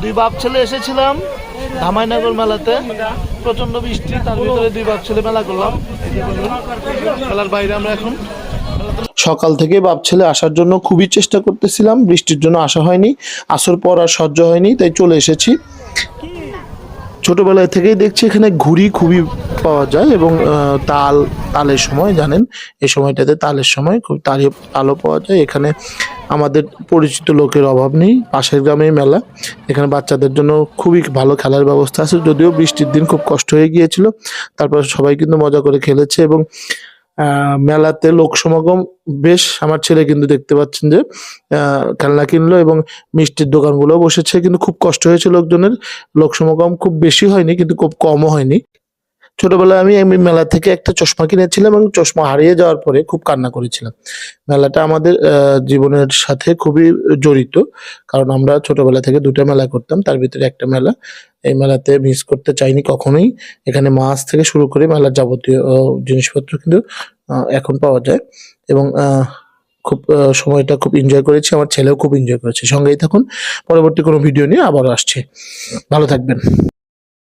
দুই বাপ ছেলে এসেছিলাম ধামাইনগর মেলাতে, প্রচন্ড বৃষ্টি, তার ভিতরে দুই বাপ ছেলে মেলা করলাম। মেলার বাইরে আমরা এখন সকাল থেকে বাপ ছেলে আসার জন্য খুবই চেষ্টা করতেছিলাম, বৃষ্টির জন্য আসা হয়নি, আসর পর আর সহ্য হয়নি, তাই চলে এসেছি। ছোটবেলায় থেকেই দেখছি এখানে ঘুড়ি খুবই পাওয়া যায় এবং তালের সময় জানেন এই সময়টাতে তালের সময় খুব তালও পাওয়া যায়। এখানে আমাদের পরিচিত লোকের অভাব নেই, পাশের গ্রামেই মেলা, এখানে বাচ্চাদের জন্য খুবই ভালো খেলার ব্যবস্থা আছে। যদিও বৃষ্টির দিন খুব কষ্ট হয়ে গিয়েছিল, তারপর সবাই কিন্তু মজা করে খেলেছে এবং মেলাতে লোক সমাগম বেশ। আমার ছেলে কিন্তু দেখতে পাচ্ছেন যে খেলনা কিনলো এবং মিষ্টির দোকানগুলো বসেছে, কিন্তু খুব কষ্ট হয়েছে লোকজনের। লোক সমাগম খুব বেশি হয়নি কিন্তু খুব কমও হয়নি। ছোটবেলায় আমি মেলা থেকে একটা চশমা কিনেছিলাম এবং চশমা হারিয়ে যাওয়ার পরে খুব কান্না করেছিলাম। মেলাটা আমাদের জীবনের সাথে খুবই জড়িত, কারণ আমরা ছোটবেলা থেকে দুটো মেলা করতাম, তার ভিতরে একটা মেলা। এই মেলাতে মিস করতে চাইনি কখনোই। এখানে মাছ থেকে শুরু করে মেলার যাবতীয় জিনিসপত্র কিন্তু এখন পাওয়া যায় এবং খুব সময়টা খুব এনজয় করেছি, আমার ছেলেও খুব এনজয় করেছে। সঙ্গেই থাকুন, পরবর্তী কোনো ভিডিও নিয়ে আবারও আসছে। ভালো থাকবেন।